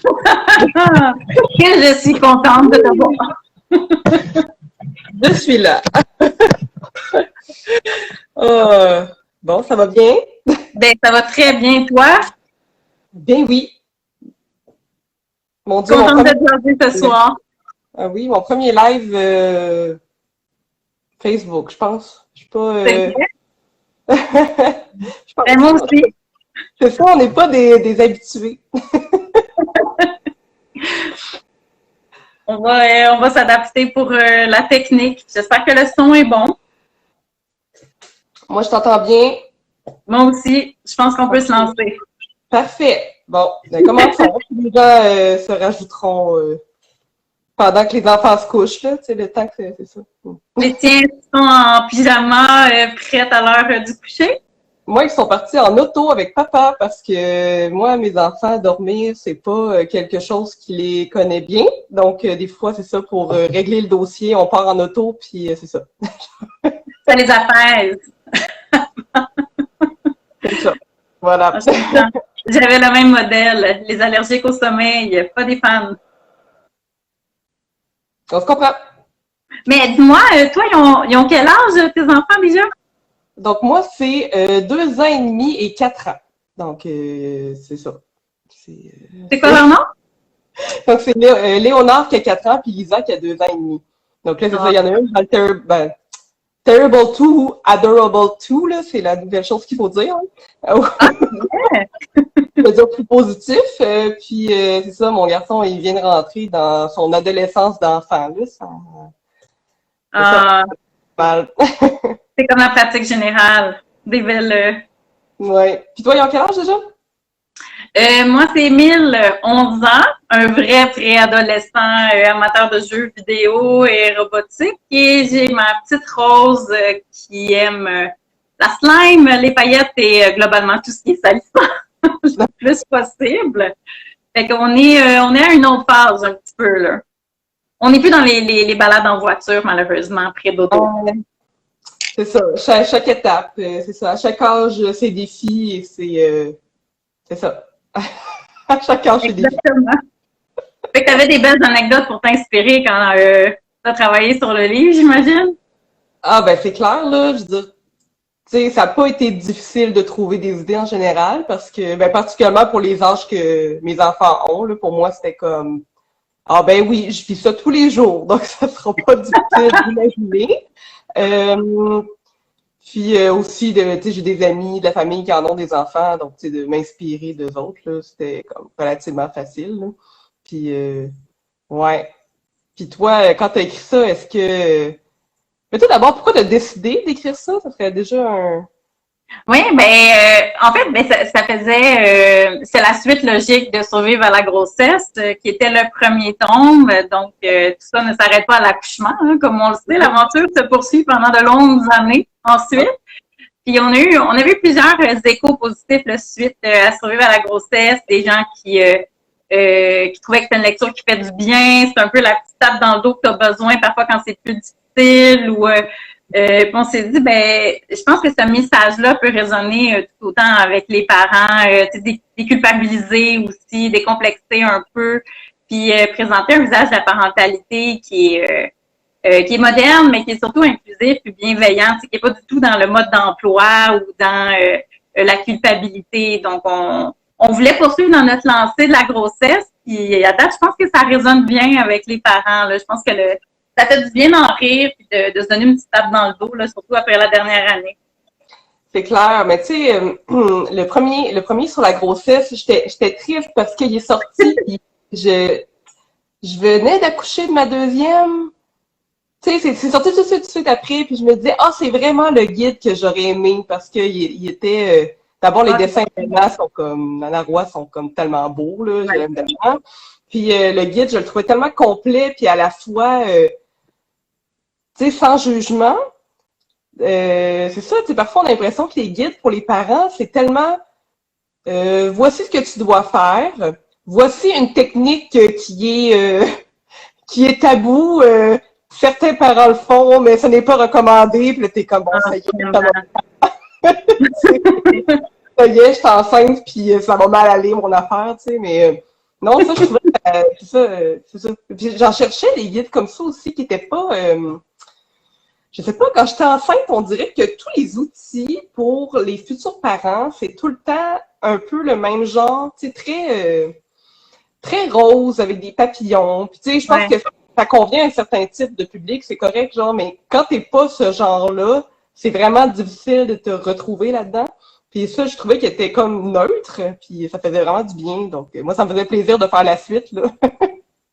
Que je suis contente de t'avoir. Je suis là. Bon, ça va bien? Ben, ça va très bien, toi? Bien, oui. Mon Dieu, Contente de te revoir ce soir. Ah oui, mon premier live Facebook, je pense. Je suis pas. C'est vrai? Je pense Ben, moi pas. aussi. C'est ça, on n'est pas des habitués. On va s'adapter pour la technique. J'espère que le son est bon. Moi, je t'entends bien. Moi aussi, je pense qu'on peut se lancer. Parfait. Bon, ben, commençons. Les gens se rajouteront pendant que les enfants se couchent, là, tu sais, le temps que c'est ça. Les tiens sont en pyjama, prêtes à l'heure du coucher? Moi, ils sont partis en auto avec papa parce que moi, mes enfants, dormir, c'est pas quelque chose qui les connaît bien. Donc, des fois, c'est ça, pour régler le dossier, on part en auto, puis c'est ça. Ça les apaise. C'est ça. Voilà. J'avais le même modèle. Les allergiques au sommeil, pas des fans. On se comprend. Mais dis-moi, toi, ils ont quel âge, tes enfants, déjà? Donc, moi, c'est 2 ans et demi et 4 ans. Donc, c'est ça. C'est quoi leur nom? Donc, c'est Léonard qui a 4 ans, puis Lisa qui a 2 ans et demi. Donc là, c'est ça, il y en a une dans le Terrible 2 ou Adorable 2, là, c'est la nouvelle chose qu'il faut dire. Hein. Je veux dire plus positif. Puis, c'est ça, mon garçon, il vient de rentrer dans son adolescence d'enfant. Là, ça mal. C'est comme la pratique générale. Des belles. Ouais. Puis toi, ils ont quel âge déjà? Moi, c'est Émile, 11 ans, un vrai préadolescent amateur de jeux vidéo et robotique. Et j'ai ma petite Rose qui aime la slime, les paillettes et globalement tout ce qui est salissant le plus possible. Fait qu'on on est à une autre phase un petit peu, là. On n'est plus dans les balades en voiture, malheureusement, près d'auto. C'est ça, chaque étape, c'est ça. À chaque âge, ses défis et c'est ça. À chaque âge, ses défis. Exactement. Fait que tu avais des belles anecdotes pour t'inspirer quand tu as travaillé sur le livre, j'imagine? Ah, ben c'est clair, là. Je veux dire, tu sais, ça n'a pas été difficile de trouver des idées en général parce que, ben, particulièrement pour les âges que mes enfants ont, là, pour moi, c'était comme, ah ben oui, je vis ça tous les jours, donc ça sera pas difficile d'imaginer. Puis aussi, tu sais, j'ai des amis de la famille qui en ont des enfants, donc tu sais, de m'inspirer d'eux autres, là, c'était comme relativement facile. Là. Puis, ouais. Puis toi, quand tu as écrit ça, est-ce que... Mais toi, d'abord, pourquoi tu as décidé d'écrire ça? Ça serait déjà un... Oui, ben en fait, ben, ça faisait c'est la suite logique de Survivre à la grossesse, qui était le premier tome. Donc, tout ça ne s'arrête pas à l'accouchement, hein, comme on le sait. L'aventure se poursuit pendant de longues années ensuite. Puis on avait eu plusieurs échos positifs là, suite à Survivre à la grossesse, des gens qui trouvaient que c'est une lecture qui fait du bien, c'est un peu la petite tape dans le dos que tu as besoin parfois quand c'est plus difficile ou puis on s'est dit, ben, je pense que ce message-là peut résonner tout autant avec les parents, déculpabiliser aussi, décomplexer un peu, puis présenter un visage de la parentalité qui est moderne, mais qui est surtout inclusif et bienveillant, qui n'est pas du tout dans le mode d'emploi ou dans la culpabilité. Donc, on voulait poursuivre dans notre lancée de la grossesse, puis à date, je pense que ça résonne bien avec les parents. Là. Je pense que ça fait du bien d'en rire et de se donner une petite tape dans le dos, là, surtout après la dernière année. C'est clair, mais tu sais, le premier sur la grossesse, j'étais triste parce qu'il est sorti, puis je venais d'accoucher de ma deuxième. Tu sais, c'est sorti tout de suite après, puis je me disais, ah, c'est vraiment le guide que j'aurais aimé parce qu'il était. D'abord, les dessins d'Anna sont comme. Nana Roy sont comme tellement beaux, là, je l'aime tellement. Puis le guide, je le trouvais tellement complet, puis à la fois, tu sais, sans jugement. C'est ça, tu sais, parfois on a l'impression que les guides pour les parents, c'est tellement voici ce que tu dois faire, voici une technique qui est tabou. Certains parents le font, mais ce n'est pas recommandé. Puis là, t'es comme, bon, ça y est, ça y est, je suis enceinte, puis ça va mal aller, mon affaire, tu sais. Mais Non, ça, je trouvais c'est ça. Puis j'en cherchais des guides comme ça aussi qui étaient pas. Je sais pas, quand j'étais enceinte, on dirait que tous les outils pour les futurs parents, c'est tout le temps un peu le même genre, tu sais, très rose avec des papillons. Puis tu sais, je pense que ça convient à un certain type de public, c'est correct, genre, mais quand t'es pas ce genre-là, c'est vraiment difficile de te retrouver là-dedans. Puis ça, je trouvais qu'il était comme neutre, puis ça faisait vraiment du bien. Donc, moi, ça me faisait plaisir de faire la suite, là.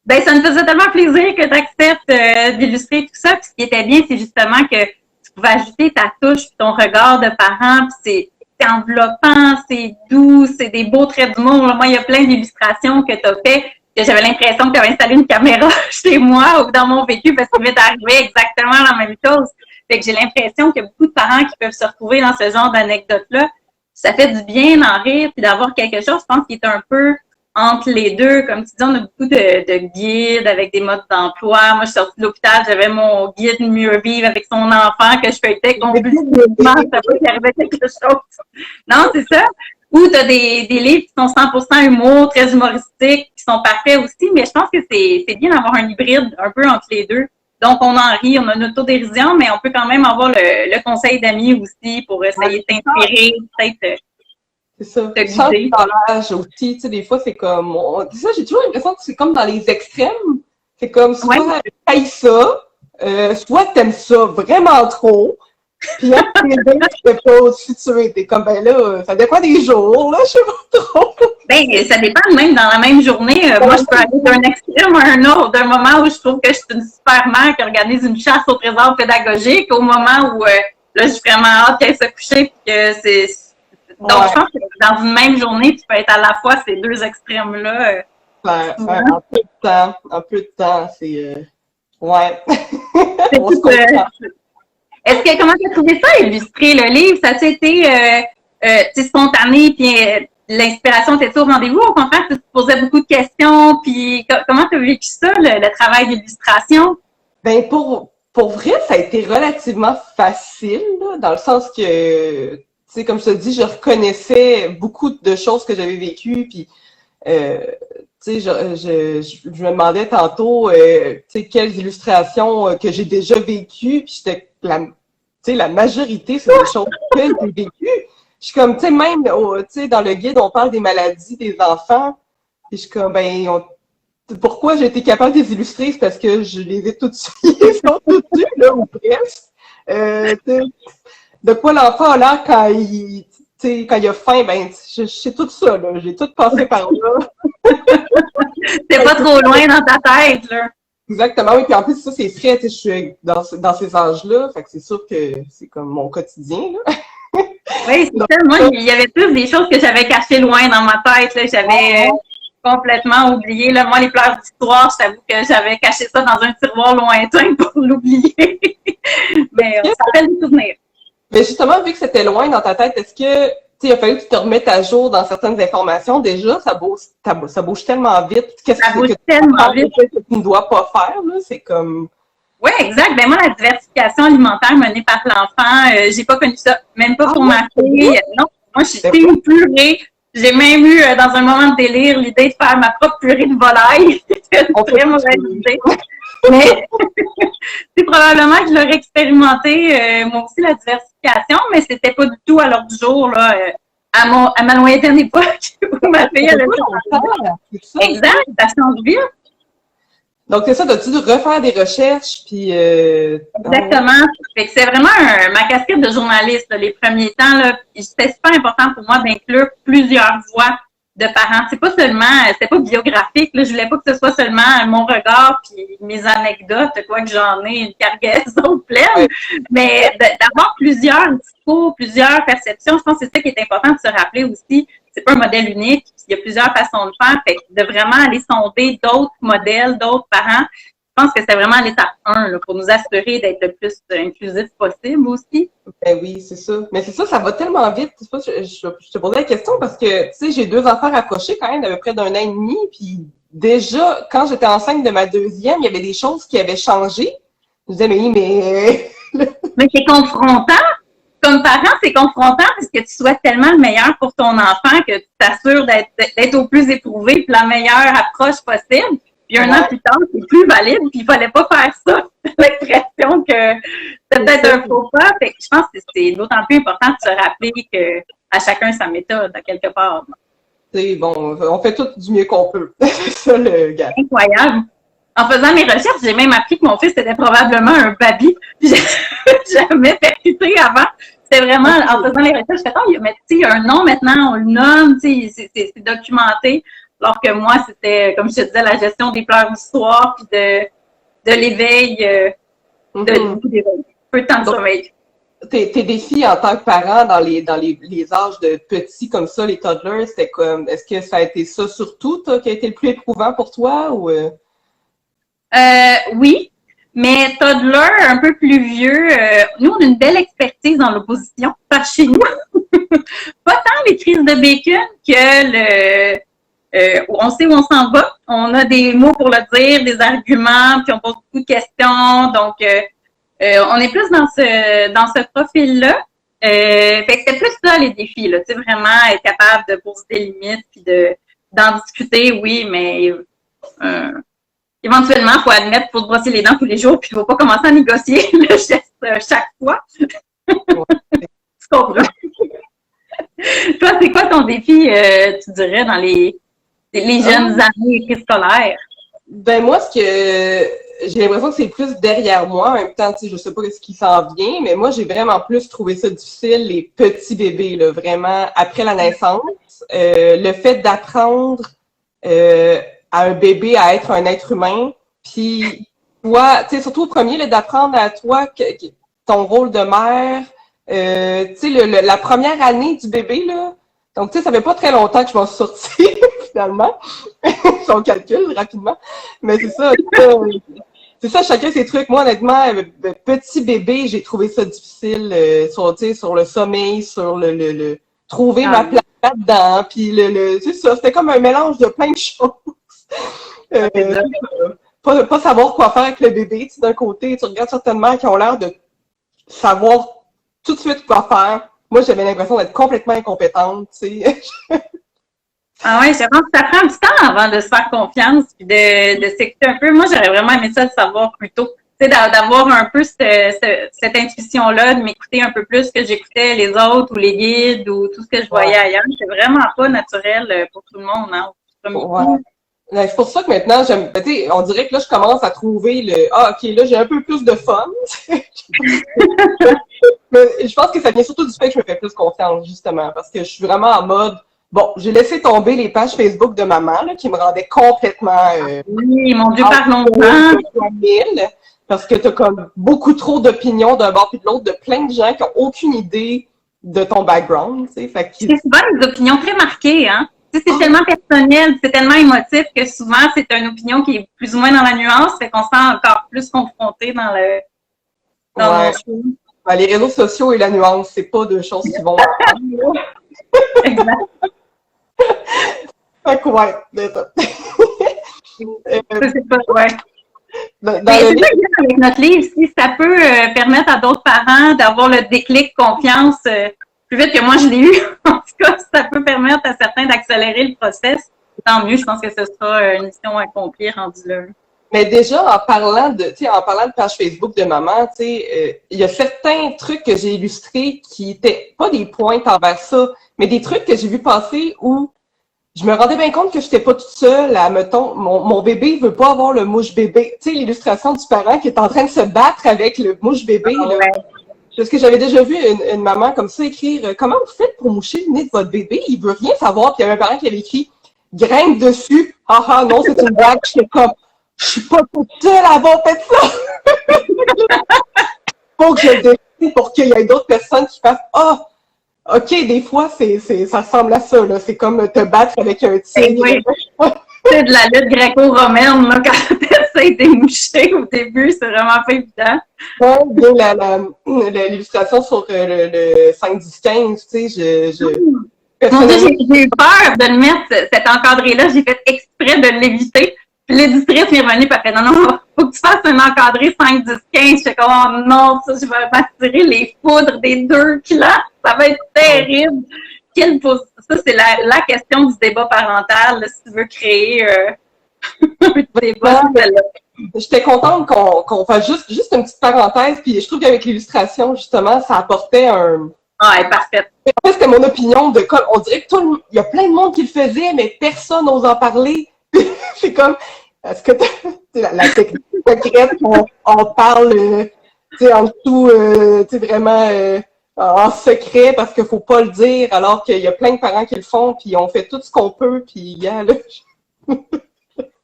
Ben, ça me faisait tellement plaisir que tu acceptes d'illustrer tout ça. Puis ce qui était bien, c'est justement que tu pouvais ajouter ta touche, puis ton regard de parent, puis c'est enveloppant, c'est doux, c'est des beaux traits d'humour. Moi, il y a plein d'illustrations que tu as fait, que j'avais l'impression que tu avais installé une caméra chez moi ou dans mon vécu parce qu'il m'est arrivé exactement la même chose. Fait que j'ai l'impression qu'il y a beaucoup de parents qui peuvent se retrouver dans ce genre d'anecdote-là. Ça fait du bien d'en rire puis d'avoir quelque chose, je pense, qui est un peu entre les deux. Comme tu dis, on a beaucoup de guides avec des modes d'emploi. Moi, je suis sortie de l'hôpital, j'avais mon guide Mieux vivre avec son enfant que je feuilletais compulsivement. Ça peut qu'il arrivait quelque chose. Non, c'est ça. Ou tu as des livres qui sont 100% humour, très humoristiques, qui sont parfaits aussi, mais je pense que c'est bien d'avoir un hybride un peu entre les deux. Donc, on en rit, on a une autodérision, mais on peut quand même avoir le conseil d'amis aussi pour essayer de t'inspirer, peut-être. C'est ça. Sans l'âge aussi, tu sais, des fois, c'est comme... C'est ça, j'ai toujours l'impression que c'est comme dans les extrêmes. C'est comme, soit t'aimes ça, soit t'aimes ça vraiment trop, puis après les deux, tu fais pas aussi tuer. T'es comme, ben là, ça dépend des jours, là, je sais pas trop. Ben, ça dépend même dans la même journée. Moi, je peux aller d'un extrême à un autre, d'un moment où je trouve que je suis une super mère qui organise une chasse au trésor pédagogique, au moment où, là, j'ai vraiment hâte qu'elle se couche, que c'est... Donc, je pense que dans une même journée, tu peux être à la fois ces deux extrêmes-là. Un peu de temps, c'est... ouais. Est-ce que, comment tu as trouvé ça, illustrer le livre? Ça a été spontané, puis l'inspiration était au rendez-vous? Au contraire, tu te posais beaucoup de questions, puis comment tu as vécu ça, le travail d'illustration? Ben, pour vrai, ça a été relativement facile, là, dans le sens que, tu sais, comme je te dis, je reconnaissais beaucoup de choses que j'avais vécues, puis, tu sais, je me demandais tantôt, tu sais, quelles illustrations que j'ai déjà vécues, puis la majorité, c'est des choses que j'ai vécues. Je suis comme, tu sais, même, tu sais, dans le guide, on parle des maladies des enfants, puis je suis comme, ben, pourquoi j'ai été capable de les illustrer, c'est parce que je les ai toutes suivies, ils sont toutes dues, là, ou presque. De quoi l'enfant a l'air quand il a faim, ben, je sais tout ça, là. J'ai tout passé par là. C'est pas trop loin dans ta tête, là. Exactement, oui. Puis en plus, ça, c'est frais, tu sais, je suis dans ces âges-là. Fait que c'est sûr que c'est comme mon quotidien, là. Oui, c'est ça. Moi, il y avait plus des choses que j'avais cachées loin dans ma tête, là. J'avais complètement oublié, là. Moi, les pleurs d'histoire, je t'avoue que j'avais caché ça dans un tiroir lointain pour l'oublier. Mais ça fait des souvenirs. Mais justement, vu que c'était loin dans ta tête, est-ce que, tu sais, il a fallu que tu te remettes à jour dans certaines informations? Déjà, ça bouge tellement vite. Ça bouge tellement vite. Que tu ne dois pas faire, là? C'est comme... Oui, exact. Ben moi, la diversification alimentaire menée par l'enfant, j'ai pas connu ça. Même pas pour ma fille. Non, moi, je suis team purée. J'ai même eu, dans un moment de délire, l'idée de faire ma propre purée de volaille. C'était une très mauvaise idée. Mais c'est probablement que je l'aurais expérimenté, moi aussi, la diversification, mais c'était pas du tout à l'ordre du jour, là, à ma lointaine époque où ma fille allait ça. Exact, ça change vite. Donc, c'est ça, as-tu dû refaire des recherches, puis... Exactement. Fait que c'est vraiment ma casquette de journaliste, là, les premiers temps, là. C'était super important pour moi d'inclure plusieurs voix de parents. C'est pas seulement, c'était pas biographique, là. Je voulais pas que ce soit seulement mon regard puis mes anecdotes, quoi que j'en ai une cargaison pleine, mais d'avoir plusieurs discours, plusieurs perceptions. Je pense que c'est ça qui est important de se rappeler aussi. C'est pas un modèle unique, il y a plusieurs façons de faire, fait que de vraiment aller sonder d'autres modèles, d'autres parents. Je pense que c'est vraiment l'étape 1 là, pour nous assurer d'être le plus inclusif possible aussi. Ben oui, c'est ça. Mais c'est ça, ça va tellement vite. Je te posais la question parce que, tu sais, j'ai 2 enfants rapprochés quand même d'à peu près d'1 an et demi. Puis déjà, quand j'étais enceinte de ma deuxième, il y avait des choses qui avaient changé. Je disais, mais... Mais c'est confrontant. comme parent, c'est confrontant parce que tu souhaites tellement le meilleur pour ton enfant que tu t'assures d'être au plus éprouvé puis la meilleure approche possible. Puis un an plus tard, c'est plus valide, puis il fallait pas faire ça. L'impression que c'est peut-être un faux pas. Fait que je pense que c'est d'autant plus important de se rappeler que à chacun sa méthode, à quelque part. C'est bon, on fait tout du mieux qu'on peut. C'est ça le gars. Incroyable. En faisant mes recherches, j'ai même appris que mon fils était probablement un baby. J'ai jamais percuté avant. C'était vraiment, en faisant les recherches, je fais, il y a un nom maintenant, on le nomme, c'est documenté. Alors que moi, c'était, comme je te disais, la gestion des pleurs du soir, puis de l'éveil, peu de temps de sommeil. Tes défis en tant que parent dans les âges de petits comme ça, les toddlers, c'était comme, est-ce que ça a été ça surtout, qui a été le plus éprouvant pour toi, ou? Oui, mais toddler un peu plus vieux, nous, on a une belle expertise dans l'opposition par chez nous. Pas tant les crises de bacon que on sait où on s'en va. On a des mots pour le dire, des arguments, puis on pose beaucoup de questions. Donc, on est plus dans ce profil-là. Fait que c'était plus ça les défis, là. Tu sais, vraiment être capable de poser des limites puis d'en discuter, oui, mais éventuellement, il faut admettre, il faut se brosser les dents tous les jours, puis il ne faut pas commencer à négocier le geste chaque fois. Tu comprends? Toi, c'est quoi ton défi, tu dirais, dans les jeunes années préscolaires? Ben moi, j'ai l'impression que c'est plus derrière moi. En même temps, tu sais, je sais pas ce qui s'en vient, mais moi, j'ai vraiment plus trouvé ça difficile, les petits bébés, là, vraiment, après la naissance. Le fait d'apprendre à un bébé à être un être humain, puis toi, tu sais, surtout au premier, là, d'apprendre à toi ton rôle de mère, tu sais, la première année du bébé, là. Donc, tu sais, ça fait pas très longtemps que je m'en suis sortie, finalement. Si on calcule rapidement. Mais c'est ça, chacun ses trucs. Moi, honnêtement, petit bébé, j'ai trouvé ça difficile sur le sommeil, sur le trouver ma place là-dedans. Puis c'est ça, c'était comme un mélange de plein de choses. Pas savoir quoi faire avec le bébé. Tu sais, d'un côté, tu regardes certaines mères qui ont l'air de savoir tout de suite quoi faire. Moi, j'avais l'impression d'être complètement incompétente, tu sais. Ah ouais, je pense que ça prend du temps avant de se faire confiance puis de s'écouter un peu. Moi, j'aurais vraiment aimé ça de savoir plus tôt. Tu sais, d'avoir un peu cette intuition-là, de m'écouter un peu plus que j'écoutais les autres ou les guides ou tout ce que je voyais ailleurs. C'est vraiment pas naturel pour tout le monde, hein. Ouais. C'est pour ça que maintenant, on dirait que là, je commence à trouver OK, là, j'ai un peu plus de fun. Mais je pense que ça vient surtout du fait que je me fais plus confiance, justement, parce que je suis vraiment en mode, bon, j'ai laissé tomber les pages Facebook de maman, là, qui me rendaient complètement... oui, mon Dieu, parlons-en! Parce que t'as comme beaucoup trop d'opinions d'un bord puis de l'autre de plein de gens qui ont aucune idée de ton background, tu sais. C'est souvent des opinions très marquées, hein? Tu sais, c'est tellement personnel, c'est tellement émotif que souvent, c'est une opinion qui est plus ou moins dans la nuance, fait qu'on se sent encore plus confronté dans nos choses. Ben, les réseaux sociaux et la nuance, c'est pas deux choses qui vont ensemble. Exact. Fait que ouais, c'est pas, ouais. Mais c'est ça avec notre livre, si ça peut permettre à d'autres parents d'avoir le déclic confiance plus vite que moi je l'ai eu. En tout cas, si ça peut permettre à certains d'accélérer le process, tant mieux. Je pense que ce sera une mission à accomplir rendu là. Mais déjà, en parlant de page Facebook de maman, tu sais, il y a certains trucs que j'ai illustrés qui étaient pas des pointes envers ça, mais des trucs que j'ai vu passer où je me rendais bien compte que j'étais pas toute seule à, mettons, mon bébé veut pas avoir le mouche bébé. Tu sais, l'illustration du parent qui est en train de se battre avec le mouche bébé, là. Parce que j'avais déjà vu une maman comme ça écrire « Comment vous faites pour moucher le nez de votre bébé? Il veut rien savoir. » Puis il y avait un parent qui avait écrit « Grimpe dessus. Ah ah, non, c'est une blague. » J'étais comme « Je suis pas toute seule à avoir fait ça. » Faut que je le décide pour qu'il y ait d'autres personnes qui fassent « Ah! OK, des fois, ça ressemble à ça, là. C'est comme te battre avec un tigre. » C'est de la lutte gréco-romaine, là, quand t'essayes de moucher au début, c'est vraiment pas évident. Ouais, l'illustration sur le 5-10-15, tu sais, Mon Dieu, j'ai eu peur de le mettre, cet encadré-là. J'ai fait exprès de l'éviter Puis l'éditrice m'est revenue, puis elle fait, non, faut que tu fasses un encadré 5, 10, 15. Je fais comme, oh non, ça, je vais m'attirer les foudres des deux clans. Ça va être terrible. Ça, c'est la question du débat parental, là, si tu veux créer un débat. J'étais contente qu'on fasse juste une petite parenthèse, puis je trouve qu'avec l'illustration, justement, ça apportait un... Ah, elle est parfaite. En fait, c'était mon opinion de comme, on dirait que il y a plein de monde qui le faisait, mais personne n'ose en parler. C'est comme, est-ce que la technique secrète on parle, tu sais, en dessous, tu sais, vraiment en secret parce qu'il faut pas le dire, alors qu'il y a plein de parents qui le font, puis on fait tout ce qu'on peut, puis là...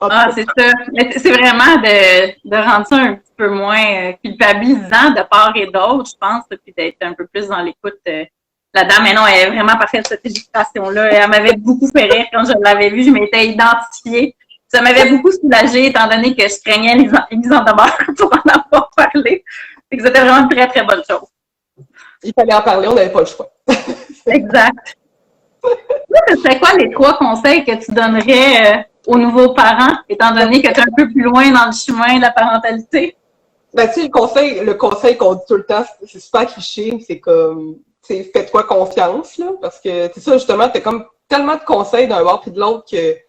Ah, c'est ça. Mais c'est vraiment de rendre ça un petit peu moins culpabilisant de part et d'autre, je pense, puis d'être un peu plus dans l'écoute. La dame, mais non, elle est vraiment parfaite, cette illustration-là. Elle m'avait beaucoup fait rire quand je l'avais vue. Je m'étais identifiée. Ça m'avait beaucoup soulagée, étant donné que je craignais les en demeure pour en avoir parlé. Fait que c'était vraiment une très, très bonne chose. Il fallait en parler, on n'avait pas le choix. Exact. C'est quoi les 3 conseils que tu donnerais aux nouveaux parents, étant donné que tu es un peu plus loin dans le chemin de la parentalité? Ben, tu sais, le conseil qu'on dit tout le temps, c'est super cliché, c'est comme, tu sais, fais-toi confiance, là, parce que, c'est ça, justement, t'as comme tellement de conseils d'un bord puis de l'autre que, tu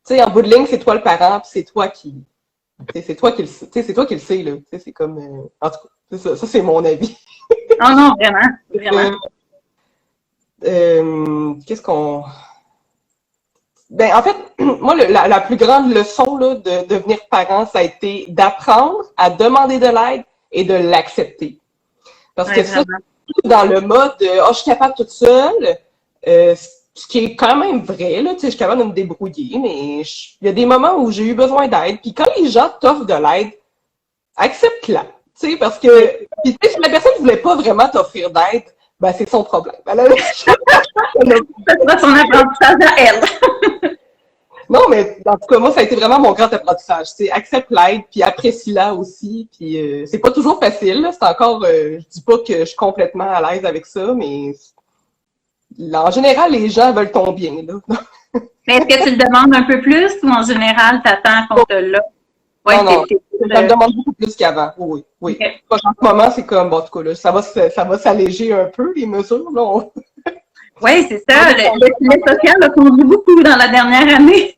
sais, en bout de ligne, c'est toi le parent, puis c'est toi qui le sais, là, tu sais, c'est comme, en tout cas, ça c'est mon avis. Oh non, vraiment, vraiment. Qu'est-ce qu'on... Ben, en fait, moi, la plus grande leçon là, de devenir parent, ça a été d'apprendre à demander de l'aide et de l'accepter. Parce que ça, dans le mode « je suis capable toute seule ce qui est quand même vrai, là, tu sais, je suis capable de me débrouiller, mais il y a des moments où j'ai eu besoin d'aide. Puis quand les gens t'offrent de l'aide, accepte-la. Tu sais, parce que puis, si la personne ne voulait pas vraiment t'offrir d'aide, ben c'est son problème. C'est son apprentissage à elle. Non, mais en tout cas, moi, ça a été vraiment mon grand apprentissage. Tu sais, accepte l'aide, puis apprécie-la aussi. Puis c'est pas toujours facile. Là. C'est encore, je dis pas que je suis complètement à l'aise avec ça, mais là, en général, les gens veulent ton bien. Là. Mais est-ce que tu le demandes un peu plus ou en général, tu attends qu'on te l'a? Ouais, non, je le demande beaucoup plus qu'avant. Oui, oui. Okay. En ce moment, c'est comme, bon, en tout cas, là, ça va s'alléger un peu, les mesures. Là. Oui, c'est ça. Le filet social a conduit beaucoup dans la dernière année.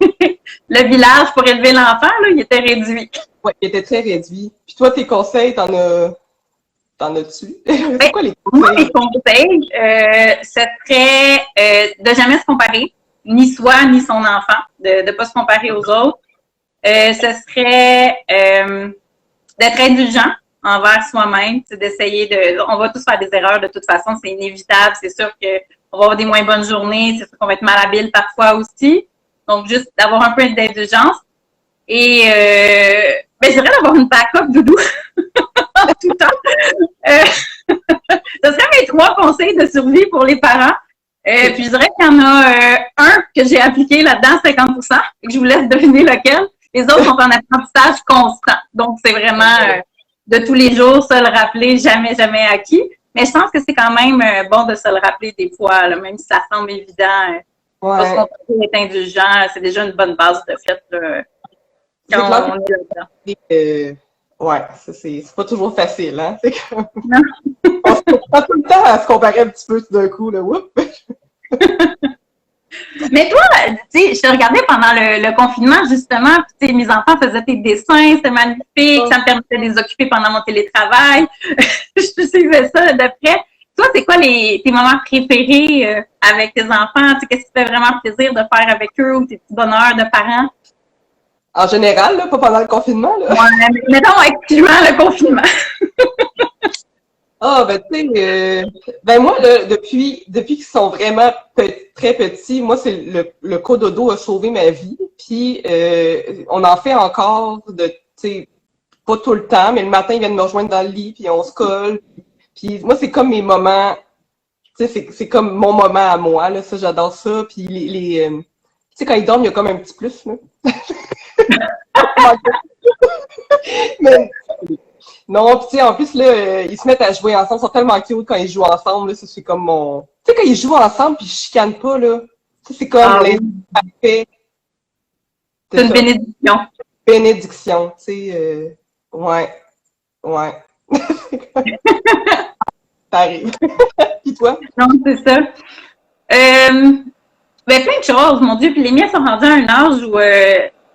Le village pour élever l'enfant, là, il était réduit. Oui, il était très réduit. Puis toi, tes conseils, t'en as-tu? C'est quoi les conseils? Moi, les conseils, ce serait de jamais se comparer, ni soi, ni son enfant, de ne pas se comparer aux autres. Ce serait d'être indulgent envers soi-même, c'est d'essayer on va tous faire des erreurs de toute façon, c'est inévitable, c'est sûr qu'on va avoir des moins bonnes journées, c'est sûr qu'on va être malhabile parfois aussi. Donc, juste d'avoir un peu d'indulgence. Et je dirais d'avoir une backup doudou tout le temps. Ce serait mes 3 conseils de survie pour les parents. Puis je dirais qu'il y en a un que j'ai appliqué là-dedans, 50%, et que je vous laisse deviner lequel. Les autres sont en apprentissage constant. Donc, c'est vraiment de tous les jours, se le rappeler, jamais, jamais acquis. Mais je pense que c'est quand même bon de se le rappeler des fois, là, même si ça semble évident. Parce qu'on peut être indulgent, c'est déjà une bonne base de fait. Quand on est là-dedans. Ouais, ça, c'est pas toujours facile, hein? C'est comme... Non. On se prend tout le temps à se comparer un petit peu tout d'un coup, là. Oups! Mais toi, tu sais, je te regardais pendant le confinement, justement, puis mes enfants faisaient tes dessins, c'était magnifique, ça me permettait de les occuper pendant mon télétravail. Je suivais ça de près. Toi, c'est quoi tes moments préférés avec tes enfants? Qu'est-ce qui te fait vraiment plaisir de faire avec eux ou tes petits bonheurs de parents? En général, là, pas pendant le confinement, là. Ouais, mettons excluant le confinement. Ah, ben, tu sais, ben moi, là, depuis qu'ils sont vraiment très petits, moi, c'est le cododo a sauvé ma vie. Puis, on en fait encore tu sais, pas tout le temps, mais le matin, ils viennent me rejoindre dans le lit, puis on se colle. Puis, moi, c'est comme mes moments, tu sais, c'est comme mon moment à moi, là, ça, j'adore ça. Puis, tu sais, quand ils dorment, il y a comme un petit plus, là. Mais, non, puis tu sais, en plus, là, ils se mettent à jouer ensemble, ils sont tellement cute quand ils jouent ensemble, là, ça, c'est comme mon... Tu sais, quand ils jouent ensemble, puis ils chicanent pas, là, ça, c'est comme parfait. C'est une bénédiction. bénédiction, tu sais. Ouais. Ça arrive. Puis toi? Non, c'est ça. Ben, plein de choses, mon Dieu. Puis les miens sont rendus à un âge où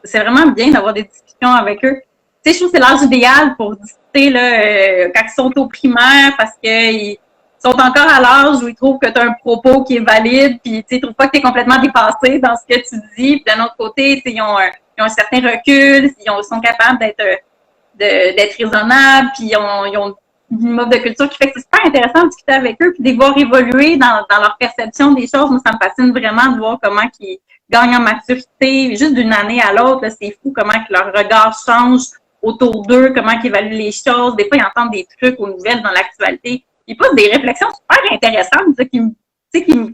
c'est vraiment bien d'avoir des discussions avec eux. Tu sais, je trouve que c'est l'âge idéal pour discuter là, quand ils sont au primaire parce qu'ils sont encore à l'âge où ils trouvent que tu as un propos qui est valide, puis ils trouvent pas que tu es complètement dépassé dans ce que tu dis. Puis d'un autre côté, ils ont un certain recul, ils sont capables d'être raisonnables, puis ils ont une mode de culture qui fait que c'est super intéressant de discuter avec eux, puis de les voir évoluer dans leur perception des choses. Moi, ça me fascine vraiment de voir comment ils gagnent en maturité, juste d'une année à l'autre. C'est fou comment que leur regard change autour d'eux, comment ils évaluent les choses. Des fois, ils entendent des trucs aux nouvelles dans l'actualité. Ils posent des réflexions super intéressantes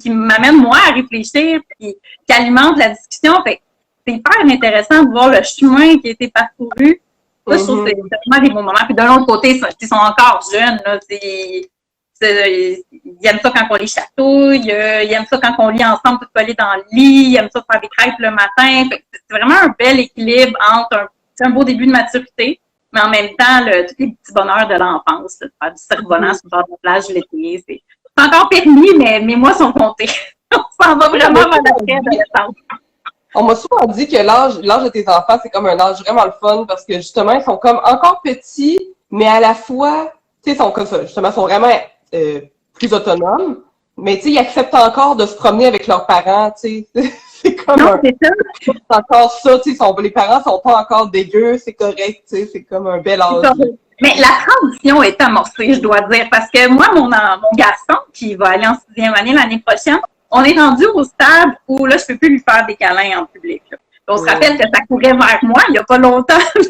qui m'amènent, moi, à réfléchir, puis qui alimentent la discussion. Fait c'est hyper intéressant de voir le chemin qui a été parcouru. Ça, je trouve que c'est vraiment des bons moments. Puis de l'autre côté, ils sont encore jeunes. Là, ils aiment ça quand on les chatouille, ils aiment ça quand on lit ensemble tout collés dans le lit, ils aiment ça faire des crêpes le matin. Fait que c'est vraiment un bel équilibre entre un beau début de maturité, mais en même temps, tous les petits bonheurs de l'enfance, de faire du cerf-volant sur le bord de la plage l'été. C'est encore permis, mais mes mois sont comptés. On s'en va vraiment vers la adolescence. On m'a souvent dit que l'âge de tes enfants, c'est comme un âge vraiment le fun parce que justement, ils sont comme encore petits, mais à la fois, tu sais, ils sont comme ça, justement, ils sont vraiment plus autonomes, mais tu sais, ils acceptent encore de se promener avec leurs parents, tu sais. C'est comme c'est encore ça, tu sais, les parents sont pas encore dégueux, c'est correct, tu sais, c'est comme un bel âge. Mais la transition est amorcée, je dois dire, parce que moi, mon garçon, qui va aller en 6e année l'année prochaine, on est rendu au stade où là, je peux plus lui faire des câlins en public. Là. On se rappelle que ça courait vers moi il n'y a pas longtemps, ce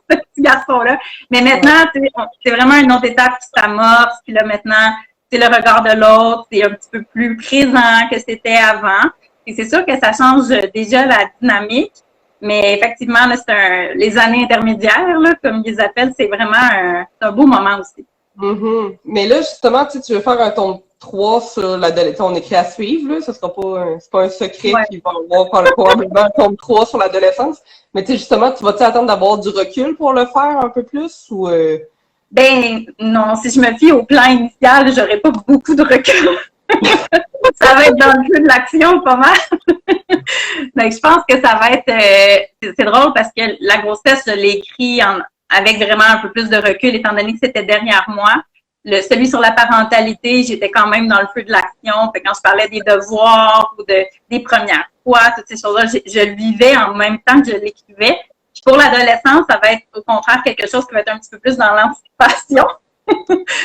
petit garçon-là. Mais maintenant, c'est vraiment une autre étape qui s'amorce. Puis là, maintenant, c'est le regard de l'autre, c'est un petit peu plus présent que c'était avant. Et c'est sûr que ça change déjà la dynamique. Mais effectivement, là, les années intermédiaires, là, comme ils les appellent, c'est vraiment un beau moment aussi. Mais là, justement, tu veux faire un tome 3 sur l'adolescence. On écrit à suivre, là. Ce sera pas c'est pas un secret qu'il va y avoir probablement un tome 3 sur l'adolescence. Mais tu sais, justement, tu vas-tu attendre d'avoir du recul pour le faire un peu plus ou Ben non, si je me fie au plan initial, j'aurais pas beaucoup de recul. Ça va être dans le jeu de l'action pas mal. Donc, je pense que ça va être c'est drôle parce que la grossesse, je l'ai écrit avec vraiment un peu plus de recul, étant donné que c'était derrière moi. Celui sur la parentalité, j'étais quand même dans le feu de l'action. Fait quand je parlais des devoirs ou des premières fois, toutes ces choses-là, je le vivais en même temps que je l'écrivais. Puis pour l'adolescence, ça va être au contraire quelque chose qui va être un petit peu plus dans l'anticipation.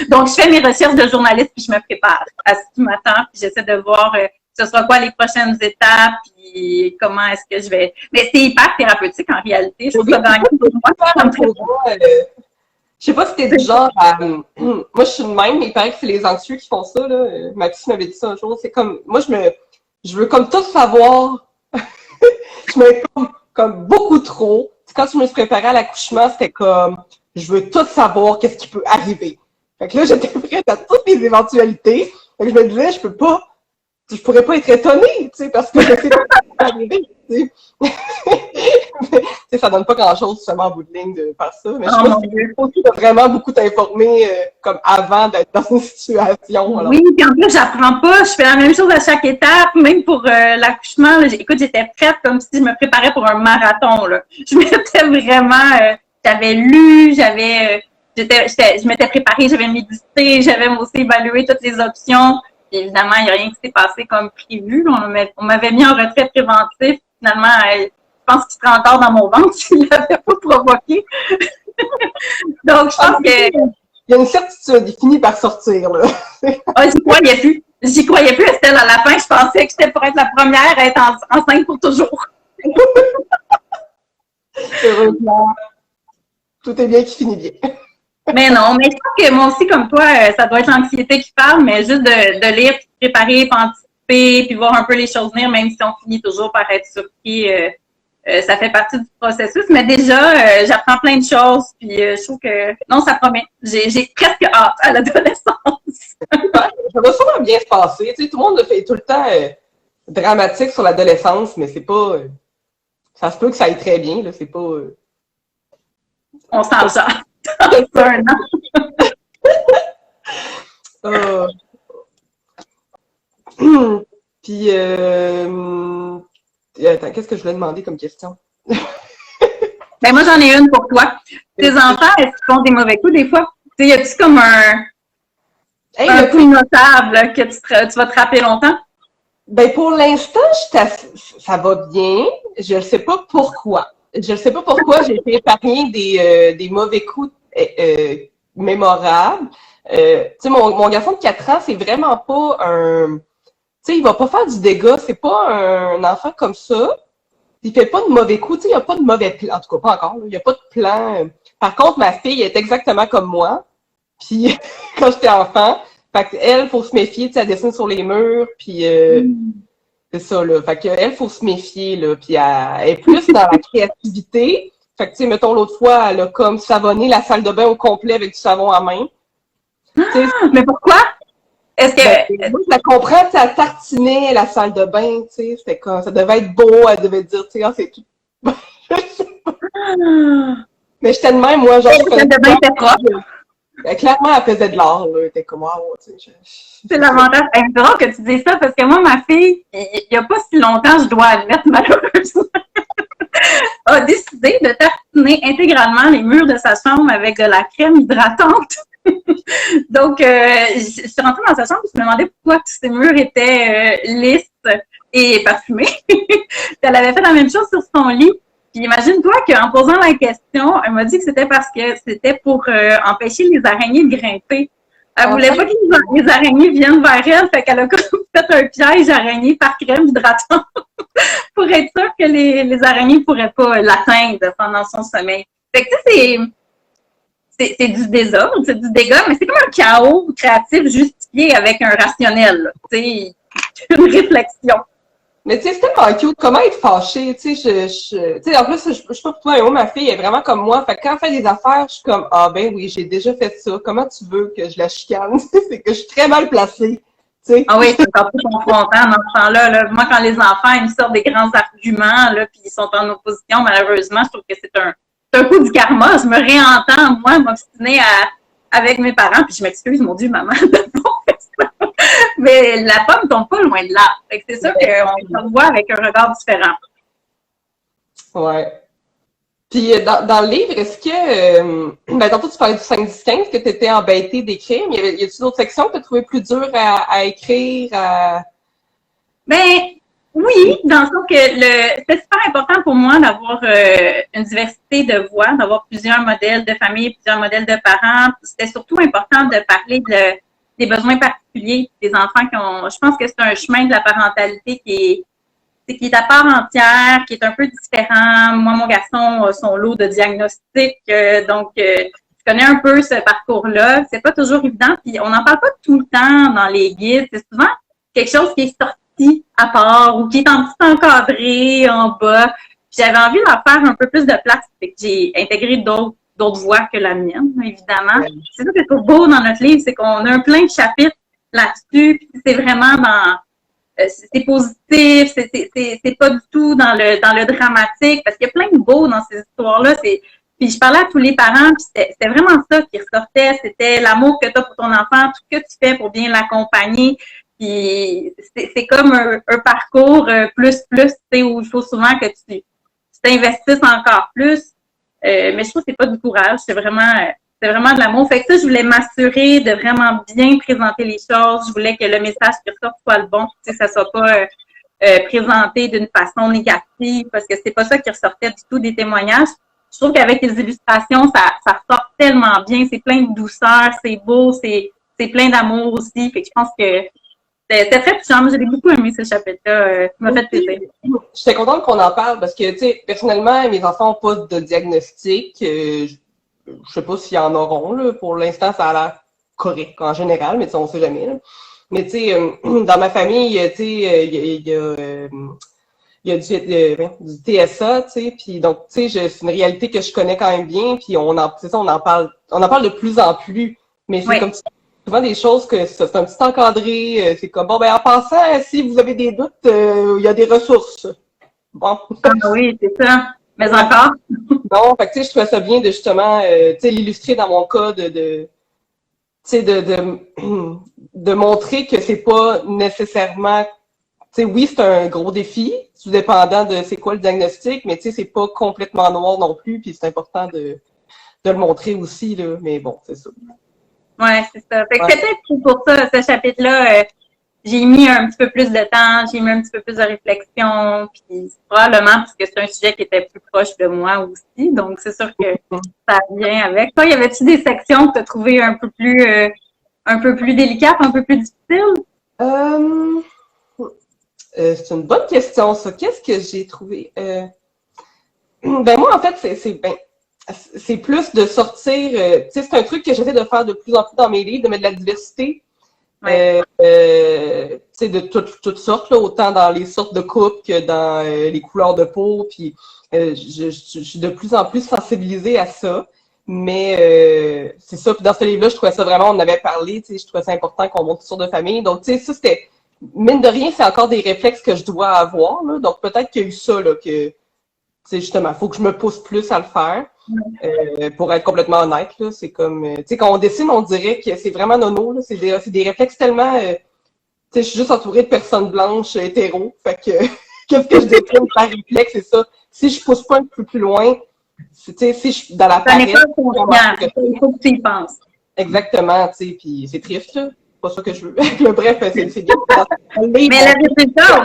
Donc, je fais mes recherches de journaliste puis je me prépare à ce qui m'attend. Puis j'essaie de voir ce sera quoi les prochaines étapes puis comment est-ce que je vais... Mais c'est hyper thérapeutique en réalité. Je trouve ça vraiment je sais pas si t'es du genre à... Moi, je suis de même, mais il paraît que c'est les anxieux qui font ça, là. Ma fille m'avait dit ça un jour. C'est comme... Moi, je veux comme tout savoir. Je me comme beaucoup trop. Quand je me suis préparée à l'accouchement, c'était comme... Je veux tout savoir qu'est-ce qui peut arriver. Fait que là, j'étais prête à toutes les éventualités. Fait que je me disais, je pourrais pas être étonnée, tu sais, parce que je sais pas ce qui peut arriver, tu sais. Ça donne pas grand-chose, seulement en bout de ligne, de faire ça. Mais je pense qu'il faut vraiment beaucoup t'informer comme avant d'être dans une situation. Alors. Oui, puis en plus, j'apprends pas. Je fais la même chose à chaque étape, même pour l'accouchement. Écoute, j'étais prête comme si je me préparais pour un marathon. Là. Je m'étais vraiment... j'avais lu, je m'étais préparée, j'avais médité, j'avais aussi évalué toutes les options. Puis évidemment, il n'y a rien qui s'est passé comme prévu. On m'avait mis en retrait préventif. Finalement, je pense qu'il serait encore dans mon ventre s'il ne l'avait pas provoqué. Donc, je pense que... Il y a une certitude, il finit par sortir, là. J'y croyais plus. J'y croyais plus, Estelle. À la fin, je pensais que j'étais pour être la première à être enceinte pour toujours. Heureusement. Tout est bien qui finit bien. Mais non, mais je pense que moi aussi, comme toi, ça doit être l'anxiété qui parle, mais juste de lire, puis de préparer, puis anticiper, puis voir un peu les choses venir, même si on finit toujours par être surpris, ça fait partie du processus. Mais déjà, j'apprends plein de choses, puis je trouve que non, ça promet. J'ai presque hâte à l'adolescence. Ça va sûrement bien se passer. Tu sais, tout le monde fait tout le temps dramatique sur l'adolescence, mais c'est pas... ça se peut que ça aille très bien, là. C'est pas... On s'en jase. C'est un an. Puis, attends, qu'est-ce que je voulais demander comme question? Ben, moi, j'en ai une pour toi. Tes enfants, est-ce qu'ils font des mauvais coups des fois? Tu sais, y a-tu comme un coup notable que tu vas te rappeler longtemps? Ben, pour l'instant, ça va bien. Je ne sais pas pourquoi. Je ne sais pas pourquoi j'ai été épargnée des mauvais coups mémorables. Tu sais, mon garçon de 4 ans, c'est vraiment pas un... Tu sais, il va pas faire du dégât. C'est pas un enfant comme ça. Il fait pas de mauvais coups. Tu sais, il n'y a pas de mauvais plan. En tout cas, pas encore. Il n'y a pas de plan. Par contre, ma fille est exactement comme moi. Puis, quand j'étais enfant, fait qu'elle, faut se méfier. Tu sais, elle dessine sur les murs. Puis, c'est ça, là. Fait qu'elle, faut se méfier, là. Puis, elle est plus dans la créativité. Fait que, tu sais, mettons, l'autre fois, elle a comme savonné la salle de bain au complet avec du savon à main. Mais pourquoi? Est-ce que... Ben, moi, je la comprends, ça tartinait la salle de bain, tu sais, c'était comme, ça devait être beau, elle devait dire, tu sais, c'est tout. Mais j'étais de même, moi, genre, la salle de bain était propre. Ben, clairement, elle faisait de l'art, là, elle était comme, wow, tu sais. C'est l'avantage. C'est drôle que tu dises ça, parce que moi, ma fille, il n'y a pas si longtemps, je dois admettre, malheureusement, a décidé de tartiner intégralement les murs de sa chambre avec de la crème hydratante. Donc, je suis rentrée dans sa chambre et je me demandais pourquoi tous ces murs étaient lisses et parfumés. Elle avait fait la même chose sur son lit. Puis imagine-toi qu'en posant la question, elle m'a dit que c'était parce que c'était pour empêcher les araignées de grimper. Elle voulait pas que les araignées viennent vers elle, fait qu'elle a comme fait un piège araignée par crème hydratante pour être sûre que les araignées ne pourraient pas l'atteindre pendant son sommeil. Fait que tu sais, c'est du désordre, c'est du dégât, mais c'est comme un chaos créatif justifié avec un rationnel, tu sais, une réflexion. Mais tu sais, c'est tellement cute. Comment être fâché? Tu sais, en plus, je sais pas pour toi, mais moi, ma fille est vraiment comme moi. Fait que quand elle fait des affaires, je suis comme, ah ben oui, j'ai déjà fait ça. Comment tu veux que je la chicane? C'est que je suis très mal placée. T'sais. Ah oui, c'est encore plus confrontant dans ce temps-là. Là. Moi, quand les enfants ils me sortent des grands arguments, là, puis ils sont en opposition, malheureusement, je trouve que c'est un coup du karma. Je me réentends, moi, m'obstiner avec mes parents, puis je m'excuse, mon Dieu, maman, mais la pomme tombe pas loin de là. Fait que c'est sûr qu'on se voit avec un regard différent. Ouais. Puis dans le livre, est-ce que, ben tantôt tu parlais du 5-10-15, que tu étais embêtée d'écrire, mais y a-t-il d'autres sections que tu as trouvé plus dures à écrire? Ben oui, dans le sens que c'est super important pour moi d'avoir une diversité de voix, d'avoir plusieurs modèles de famille, plusieurs modèles de parents. C'était surtout important de parler des besoins particuliers des enfants qui ont. Je pense que c'est un chemin de la parentalité qui est à part entière, qui est un peu différent. Moi, mon garçon a son lot de diagnostics, donc je connais un peu ce parcours-là. C'est pas toujours évident, puis on n'en parle pas tout le temps dans les guides. C'est souvent quelque chose qui est sorti à part ou qui est en petit encadré en bas. Puis j'avais envie d'en faire un peu plus de place, fait que j'ai intégré d'autres voix que la mienne, évidemment. Ouais. C'est ça qui est trop beau dans notre livre, c'est qu'on a un plein de chapitres là-dessus, puis c'est vraiment dans c'est positif, c'est pas du tout dans le dramatique, parce qu'il y a plein de beau dans ces histoires-là. Puis je parlais à tous les parents, puis c'était vraiment ça qui ressortait, c'était l'amour que tu as pour ton enfant, tout ce que tu fais pour bien l'accompagner. Puis c'est comme un parcours plus, tu sais, où il faut souvent que tu t'investisses encore plus. Mais je trouve que c'est pas du courage, c'est vraiment de l'amour. Fait que ça, je voulais m'assurer de vraiment bien présenter les choses. Je voulais que le message qui ressort soit le bon, que ça soit pas présenté d'une façon négative, parce que c'est pas ça qui ressortait du tout des témoignages. Je trouve qu'avec les illustrations, ça sort tellement bien. C'est plein de douceur, c'est beau, c'est plein d'amour aussi. Fait que je pense que c'était très touchant. J'ai beaucoup aimé ce chapitre-là. Ça m'a fait plaisir. J'étais contente qu'on en parle parce que, tu sais, personnellement, mes enfants n'ont pas de diagnostic. Je sais pas s'ils en auront, là. Pour l'instant, ça a l'air correct en général, mais on sait jamais, là. Mais tu sais, dans ma famille, tu sais, il y a du TSA, tu sais, puis donc, tu sais, c'est une réalité que je connais quand même bien, puis on en parle de plus en plus. Mais c'est comme souvent des choses que c'est un petit encadré, c'est comme, bon, ben en passant, si vous avez des doutes, il y a des ressources. Bon. Ah oui, c'est ça. Mais encore. Non, fait que, tu sais, je trouvais ça bien de justement, tu sais, l'illustrer dans mon cas, tu sais, de montrer que c'est pas nécessairement, tu sais, oui, c'est un gros défi, tout dépendant de c'est quoi le diagnostic, mais tu sais, c'est pas complètement noir non plus, puis c'est important de le montrer aussi, là, mais bon, c'est ça. Ouais, c'est ça. Fait que Ouais. c'est peut-être pour ça, ce chapitre-là, j'ai mis un petit peu plus de temps, j'ai mis un petit peu plus de réflexion, puis probablement parce que c'est un sujet qui était plus proche de moi aussi, donc c'est sûr que ça vient avec. Toi, y avait-tu des sections que tu as trouvées un peu plus délicates, un peu plus difficiles? Euh, c'est une bonne question, ça. Qu'est-ce que j'ai trouvé? Ben moi, en fait, c'est plus de sortir. Tu sais, c'est un truc que j'essaie de faire de plus en plus dans mes livres, de mettre de la diversité. Ouais. Tu sais, de toutes sortes, là, autant dans les sortes de coupes que dans les couleurs de peau. Puis je suis de plus en plus sensibilisée à ça. Mais c'est ça. Puis dans ce livre-là, je trouvais ça vraiment, on en avait parlé, tu sais, je trouvais ça important qu'on montre toutes sortes de familles. Donc, tu sais, ça, c'était, mine de rien, c'est encore des réflexes que je dois avoir, là. Donc, peut-être qu'il y a eu ça, là, que, tu sais, justement, il faut que je me pousse plus à le faire. Pour être complètement honnête, là, c'est comme, tu sais, quand on dessine, on dirait que c'est vraiment nono, là. C'est des réflexes tellement, tu sais, je suis juste entourée de personnes blanches hétéros. Fait que, qu'est-ce que je dessine par réflexe, c'est ça. Si je pousse pas un peu plus loin, tu sais, si je suis dans la T'en es paresse, pas conscient. Il faut que tu y penses. exactement, tu sais, puis c'est triste, là. C'est pas ça que je veux. Le bref, c'est bien. Mais le résultat,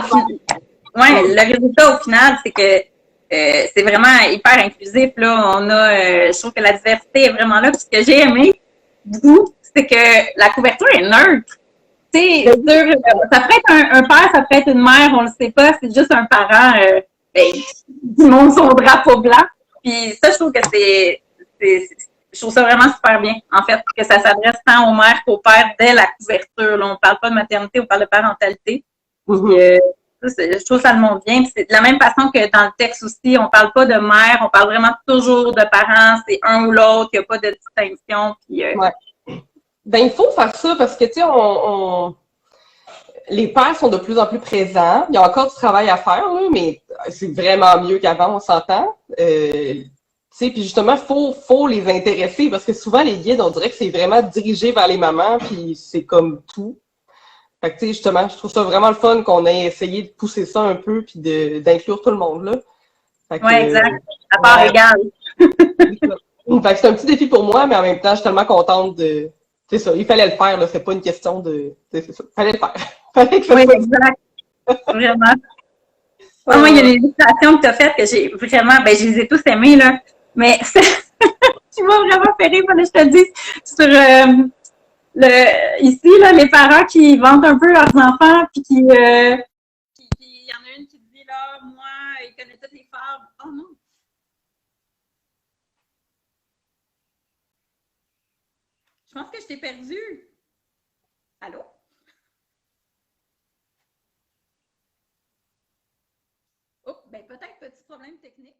le résultat au final, c'est que c'est vraiment hyper inclusif. Là. Je trouve que la diversité est vraiment là. Puis ce que j'ai aimé beaucoup, c'est que la couverture est neutre. Tu sais, ça pourrait être un père, ça pourrait être une mère, on le sait pas, c'est juste un parent qui monte son drapeau blanc. Puis ça, je trouve que je trouve ça vraiment super bien, en fait, que ça s'adresse tant aux mères qu'aux pères dès la couverture. Là, on parle pas de maternité, on parle de parentalité. Puis, je trouve que ça le montre bien. Puis c'est de la même façon que dans le texte aussi, on parle pas de mère, on parle vraiment toujours de parents, c'est un ou l'autre, il n'y a pas de distinction. Puis, Ouais. Ben, il faut faire ça parce que, tu sais, les pères sont de plus en plus présents. Il y a encore du travail à faire, là, mais c'est vraiment mieux qu'avant, on s'entend. Tu sais, puis justement, faut les intéresser parce que souvent, les guides, on dirait que c'est vraiment dirigé vers les mamans, puis c'est comme tout. Fait que, tu sais, justement, je trouve ça vraiment le fun qu'on ait essayé de pousser ça un peu, puis d'inclure tout le monde, là. Fait ouais, que, exact. À part ouais. égale. Fait que c'est un petit défi pour moi, mais en même temps, je suis tellement contente de. C'est ça, il fallait le faire, là. C'est pas une question de. C'est ça. Fallait le faire. Fallait que ça Oui, soit. exact. Vraiment. Ah, moi, il y a Euh, des illustrations que tu as faites que j'ai vraiment, ben, je les ai tous aimées, là. Mais tu m'as vraiment fait rire, fallait que je te dise, sur ici, là, les parents qui vantent un peu leurs enfants, puis il y en a une qui dit, là, moi, il connaît toutes les fables. Oh non, je pense que je t'ai perdu. Allô? Oh, ben peut-être petit problème technique.